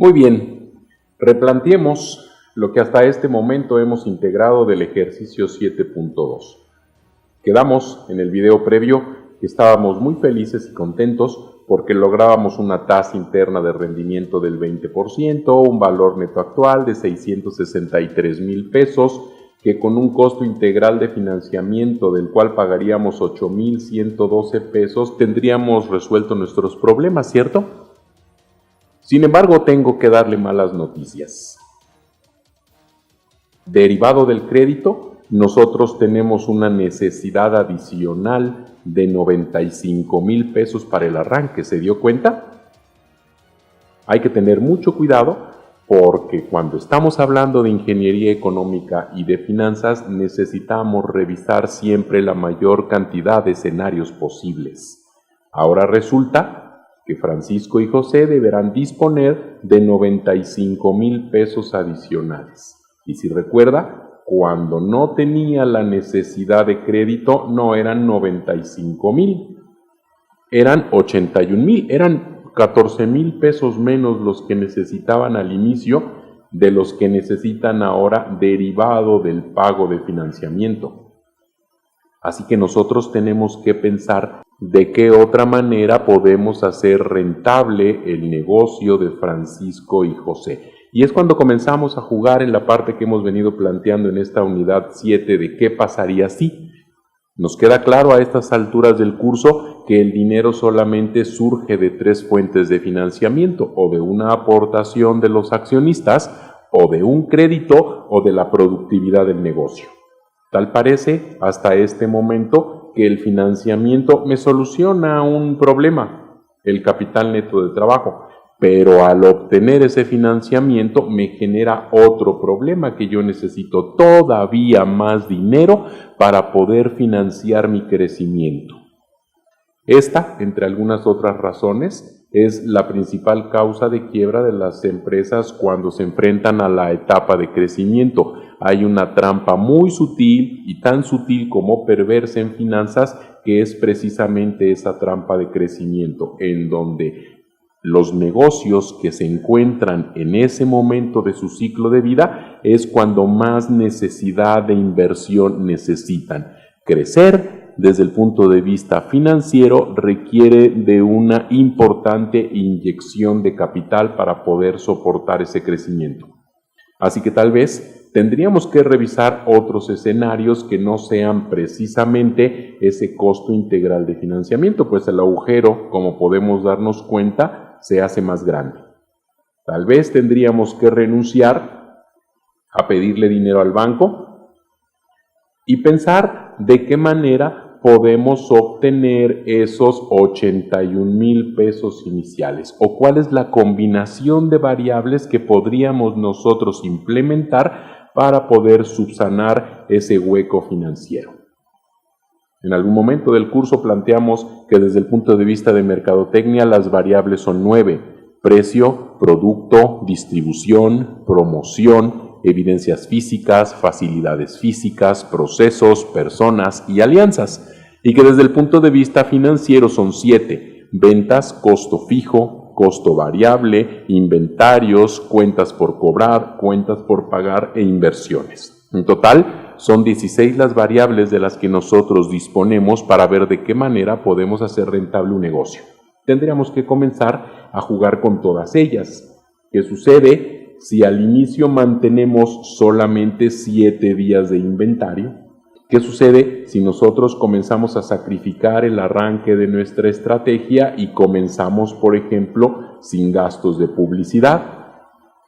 Muy bien, replanteemos lo que hasta este momento hemos integrado del ejercicio 7.2. Quedamos en el video previo que estábamos muy felices y contentos porque lográbamos una tasa interna de rendimiento del 20%, un valor neto actual de 663,000 pesos, que con un costo integral de financiamiento del cual pagaríamos 8,112 pesos tendríamos resuelto nuestros problemas, ¿cierto? Sin embargo, tengo que darle malas noticias. Derivado del crédito, nosotros tenemos una necesidad adicional de 95,000 pesos para el arranque. ¿Se dio cuenta? Hay que tener mucho cuidado porque cuando estamos hablando de ingeniería económica y de finanzas necesitamos revisar siempre la mayor cantidad de escenarios posibles. Ahora resulta que Francisco y José deberán disponer de 95,000 pesos adicionales. Y si recuerda, cuando no tenía la necesidad de crédito no eran 95,000, eran 81,000, eran 14,000 pesos menos los que necesitaban al inicio de los que necesitan ahora derivado del pago de financiamiento. Así que nosotros tenemos que pensar de qué otra manera podemos hacer rentable el negocio de Francisco y José. Y es cuando comenzamos a jugar en la parte que hemos venido planteando en esta unidad 7 de qué pasaría si. Nos queda claro a estas alturas del curso que el dinero solamente surge de 3 fuentes de financiamiento, o de una aportación de los accionistas, o de un crédito, o de la productividad del negocio. Tal parece hasta este momento que el financiamiento me soluciona un problema, el capital neto de trabajo, pero al obtener ese financiamiento me genera otro problema, que yo necesito todavía más dinero para poder financiar mi crecimiento. Esta, entre algunas otras razones, es la principal causa de quiebra de las empresas cuando se enfrentan a la etapa de crecimiento. Hay una trampa muy sutil y tan sutil como perversa en finanzas, que es precisamente esa trampa de crecimiento, en donde los negocios que se encuentran en ese momento de su ciclo de vida es cuando más necesidad de inversión necesitan. Crecer desde el punto de vista financiero requiere de una importante inyección de capital para poder soportar ese crecimiento. Así que tal vez tendríamos que revisar otros escenarios que no sean precisamente ese costo integral de financiamiento, pues el agujero, como podemos darnos cuenta, se hace más grande. Tal vez tendríamos que renunciar a pedirle dinero al banco y pensar de qué manera podemos obtener esos 81,000 pesos iniciales, o cuál es la combinación de variables que podríamos nosotros implementar para poder subsanar ese hueco financiero. En algún momento del curso planteamos que desde el punto de vista de mercadotecnia las variables son 9: precio, producto, distribución, promoción, evidencias físicas, facilidades físicas, procesos, personas y alianzas. Y que desde el punto de vista financiero son 7: ventas, costo fijo, costo variable, inventarios, cuentas por cobrar, cuentas por pagar e inversiones. En total, son 16 las variables de las que nosotros disponemos para ver de qué manera podemos hacer rentable un negocio. Tendríamos que comenzar a jugar con todas ellas. ¿Qué sucede si al inicio mantenemos solamente 7 días de inventario? ¿Qué sucede si nosotros comenzamos a sacrificar el arranque de nuestra estrategia y comenzamos, por ejemplo, sin gastos de publicidad?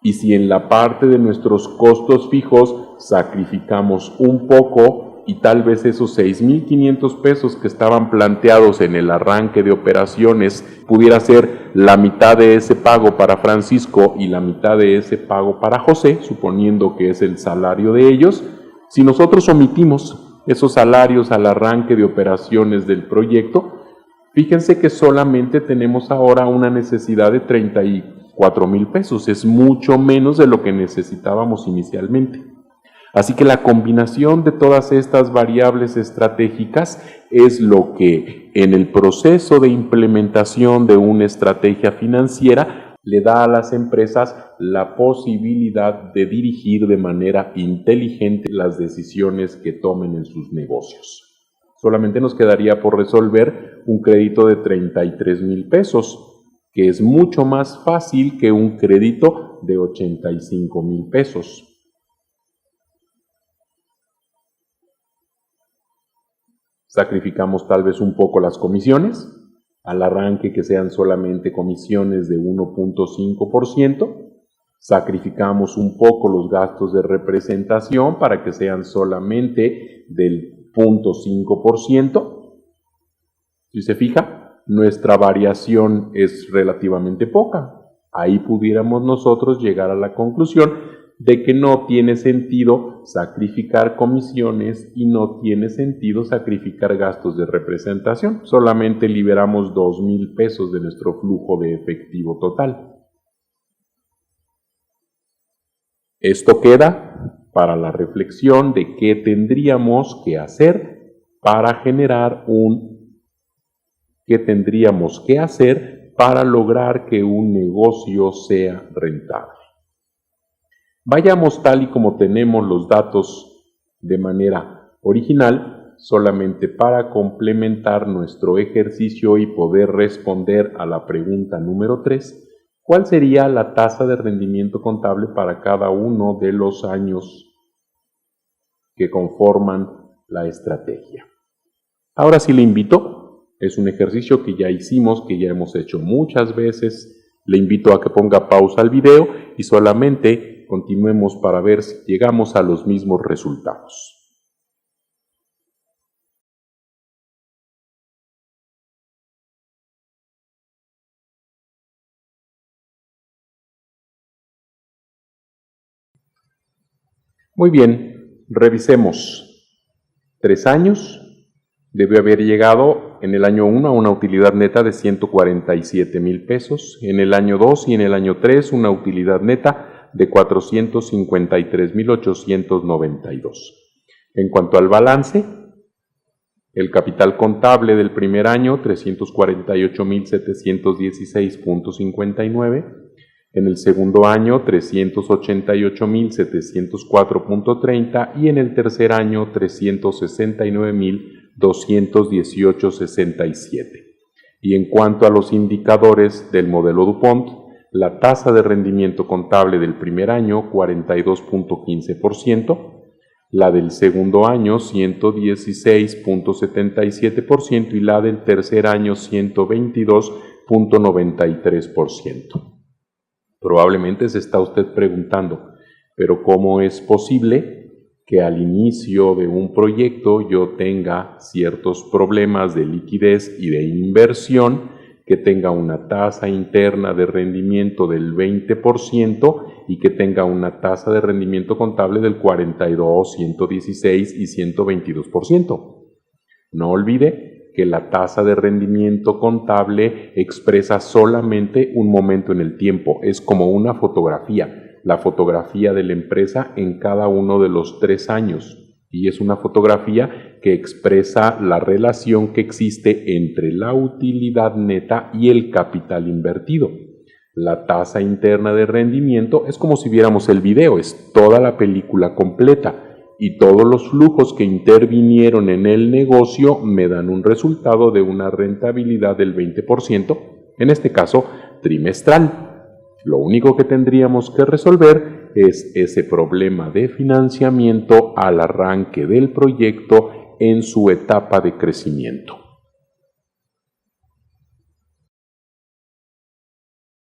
Y si en la parte de nuestros costos fijos sacrificamos un poco y tal vez esos 6,500 pesos que estaban planteados en el arranque de operaciones pudiera ser la mitad de ese pago para Francisco y la mitad de ese pago para José, suponiendo que es el salario de ellos, si nosotros omitimos esos salarios al arranque de operaciones del proyecto, fíjense que solamente tenemos ahora una necesidad de 34,000 pesos, es mucho menos de lo que necesitábamos inicialmente. Así que la combinación de todas estas variables estratégicas es lo que en el proceso de implementación de una estrategia financiera le da a las empresas la posibilidad de dirigir de manera inteligente las decisiones que tomen en sus negocios. Solamente nos quedaría por resolver un crédito de 33,000 pesos, que es mucho más fácil que un crédito de 85,000 pesos. Sacrificamos tal vez un poco las comisiones, al arranque que sean solamente comisiones de 1.5%, sacrificamos un poco los gastos de representación para que sean solamente del 0.5%. Si se fija, nuestra variación es relativamente poca. Ahí pudiéramos nosotros llegar a la conclusión de que no tiene sentido sacrificar comisiones y no tiene sentido sacrificar gastos de representación. Solamente liberamos 2,000 pesos de nuestro flujo de efectivo total. Esto queda para la reflexión de qué tendríamos que hacer para generar para lograr que un negocio sea rentable. Vayamos tal y como tenemos los datos de manera original, solamente para complementar nuestro ejercicio y poder responder a la pregunta número 3. ¿Cuál sería la tasa de rendimiento contable para cada uno de los años que conforman la estrategia? Ahora sí le invito, es un ejercicio que ya hicimos, que ya hemos hecho muchas veces. Le invito a que ponga pausa al video y solamente continuemos para ver si llegamos a los mismos resultados. Muy bien, revisemos. 3 años, debió haber llegado en el año 1 a una utilidad neta de 147,000 pesos, en el año 2 y en el año 3 una utilidad neta de 453,892. En cuanto al balance, el capital contable del primer año 348,716,59, en el segundo año 388,704,30 y en el tercer año 369,218,67. Y en cuanto a los indicadores del modelo DuPont, la tasa de rendimiento contable del primer año 42,15%, la del segundo año 116,77% y la del tercer año 122,93%. Probablemente se está usted preguntando, pero ¿cómo es posible que al inicio de un proyecto yo tenga ciertos problemas de liquidez y de inversión, que tenga una tasa interna de rendimiento del 20% y que tenga una tasa de rendimiento contable del 42, 116 y 122%? No olvide que la tasa de rendimiento contable expresa solamente un momento en el tiempo, es como una fotografía, la fotografía de la empresa en cada uno de los 3 años, y es una fotografía que expresa la relación que existe entre la utilidad neta y el capital invertido. La tasa interna de rendimiento es como si viéramos el video, es toda la película completa. Y todos los flujos que intervinieron en el negocio me dan un resultado de una rentabilidad del 20%, en este caso trimestral. Lo único que tendríamos que resolver es ese problema de financiamiento al arranque del proyecto en su etapa de crecimiento.